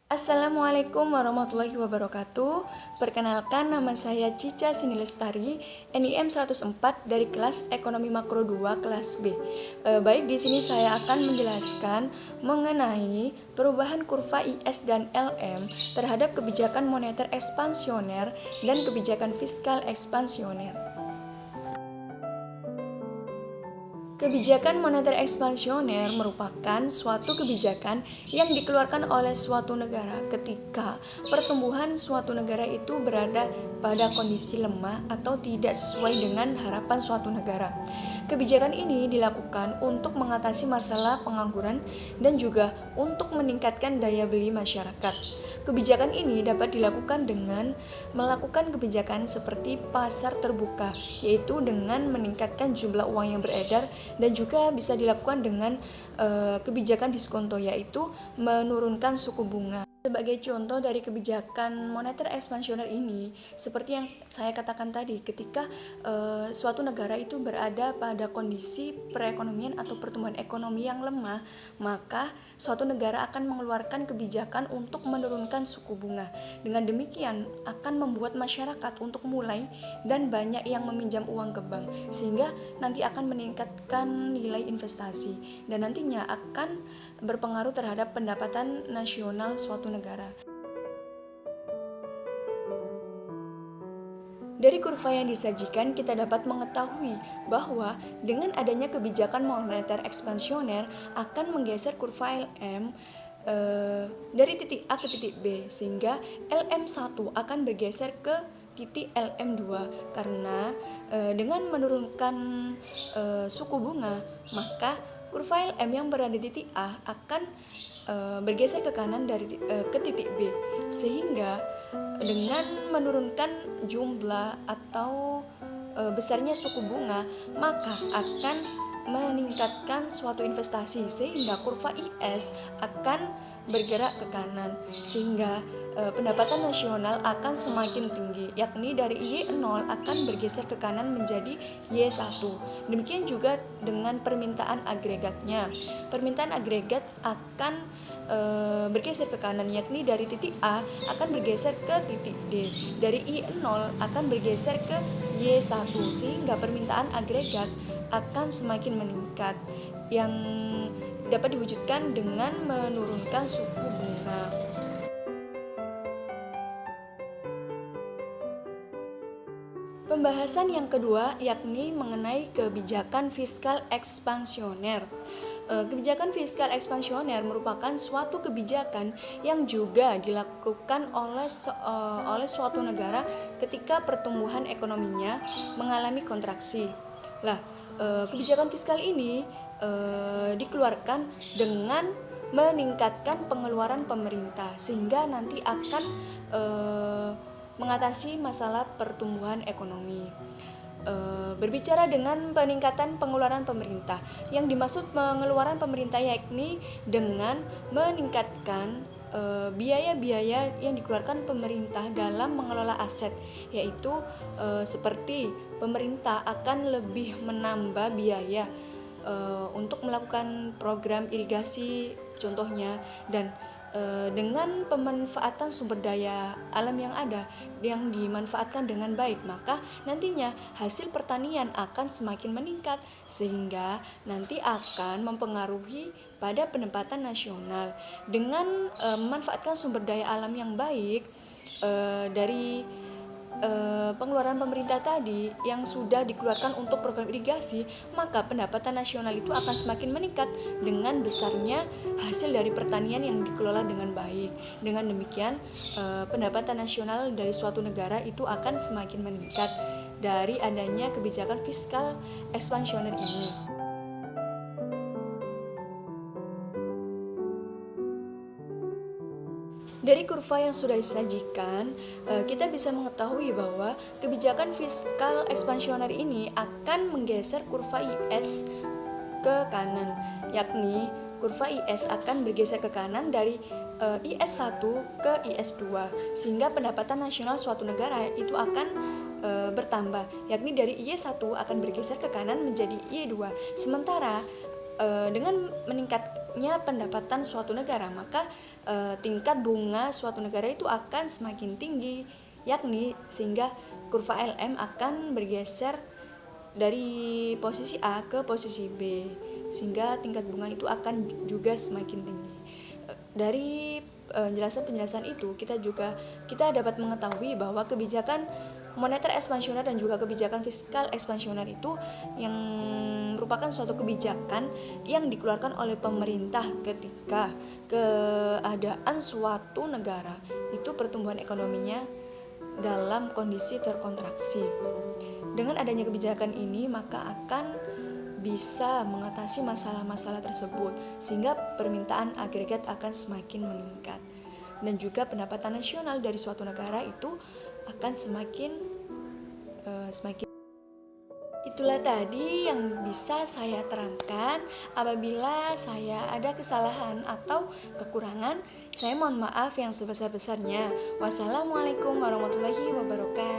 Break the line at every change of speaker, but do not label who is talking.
Assalamualaikum warahmatullahi wabarakatuh. Perkenalkan, nama saya Cica Sini Lestari, NIM 104 dari kelas Ekonomi Makro 2 kelas B. Baik, di sini saya akan menjelaskan mengenai perubahan kurva IS dan LM terhadap kebijakan moneter ekspansioner dan kebijakan fiskal ekspansioner. Kebijakan moneter ekspansioner merupakan suatu kebijakan yang dikeluarkan oleh suatu negara ketika pertumbuhan suatu negara itu berada pada kondisi lemah atau tidak sesuai dengan harapan suatu negara. Kebijakan ini dilakukan untuk mengatasi masalah pengangguran dan juga untuk meningkatkan daya beli masyarakat. Kebijakan ini dapat dilakukan dengan melakukan kebijakan seperti pasar terbuka, yaitu dengan meningkatkan jumlah uang yang beredar, dan juga bisa dilakukan dengan kebijakan diskonto, yaitu menurunkan suku bunga. Sebagai contoh dari kebijakan moneter ekspansioner ini, seperti yang saya katakan tadi, ketika suatu negara itu berada pada kondisi perekonomian atau pertumbuhan ekonomi yang lemah, maka suatu negara akan mengeluarkan kebijakan untuk menurunkan suku bunga. Dengan demikian akan membuat masyarakat untuk mulai dan banyak yang meminjam uang ke bank, sehingga nanti akan meningkatkan nilai investasi dan nantinya akan berpengaruh terhadap pendapatan nasional suatu negara. Dari kurva yang disajikan, kita dapat mengetahui bahwa dengan adanya kebijakan moneter ekspansioner akan menggeser kurva LM dari titik A ke titik B, sehingga LM1 akan bergeser ke titik LM2 karena dengan menurunkan suku bunga, maka kurva LM yang berada di titik A akan bergeser ke kanan ke titik B, sehingga dengan menurunkan jumlah atau besarnya suku bunga, maka akan meningkatkan suatu investasi, sehingga kurva IS akan bergerak ke kanan, sehingga pendapatan nasional akan semakin tinggi, yakni dari Y0 akan bergeser ke kanan menjadi Y1. Demikian juga dengan permintaan agregatnya. Permintaan agregat akan bergeser ke kanan, yakni dari titik A akan bergeser ke titik D, dari I0 akan bergeser ke Y1, sehingga permintaan agregat akan semakin meningkat, yang dapat diwujudkan dengan menurunkan suku bunga. Pembahasan yang kedua yakni mengenai kebijakan fiskal ekspansioner. Kebijakan fiskal ekspansioner merupakan suatu kebijakan yang juga dilakukan oleh suatu negara ketika pertumbuhan ekonominya mengalami kontraksi. Kebijakan fiskal ini dikeluarkan dengan meningkatkan pengeluaran pemerintah, sehingga nanti akan mengatasi masalah pertumbuhan ekonomi. Berbicara dengan peningkatan pengeluaran pemerintah, yang dimaksud pengeluaran pemerintah yakni dengan meningkatkan biaya-biaya yang dikeluarkan pemerintah dalam mengelola aset, yaitu seperti pemerintah akan lebih menambah biaya untuk melakukan program irigasi contohnya, dan dengan pemanfaatan sumber daya alam yang ada yang dimanfaatkan dengan baik, maka nantinya hasil pertanian akan semakin meningkat, sehingga nanti akan mempengaruhi pada pendapatan nasional. Dengan memanfaatkan sumber daya alam yang baik dari pengeluaran pemerintah tadi yang sudah dikeluarkan untuk program irigasi, maka pendapatan nasional itu akan semakin meningkat dengan besarnya hasil dari pertanian yang dikelola dengan baik. Dengan demikian, pendapatan nasional dari suatu negara itu akan semakin meningkat dari adanya kebijakan fiskal ekspansioner ini. Dari kurva yang sudah disajikan, kita bisa mengetahui bahwa kebijakan fiskal ekspansioner ini akan menggeser kurva IS ke kanan, yakni kurva IS akan bergeser ke kanan dari IS1 ke IS2, sehingga pendapatan nasional suatu negara itu akan bertambah, yakni dari Y1 akan bergeser ke kanan menjadi Y2. Sementara dengan naiknya pendapatan suatu negara, maka tingkat bunga suatu negara itu akan semakin tinggi, yakni sehingga kurva LM akan bergeser dari posisi A ke posisi B, sehingga tingkat bunga itu akan juga semakin tinggi. Dari penjelasan itu kita dapat mengetahui bahwa kebijakan moneter ekspansioner dan juga kebijakan fiskal ekspansioner itu yang merupakan suatu kebijakan yang dikeluarkan oleh pemerintah ketika keadaan suatu negara itu pertumbuhan ekonominya dalam kondisi terkontraksi. Dengan adanya kebijakan ini maka akan bisa mengatasi masalah-masalah tersebut, sehingga permintaan agregat akan semakin meningkat dan juga pendapatan nasional dari suatu negara itu akan semakin. Itulah tadi yang bisa saya terangkan. Apabila saya ada kesalahan atau kekurangan, saya mohon maaf yang sebesar-besarnya. Wassalamualaikum warahmatullahi wabarakatuh.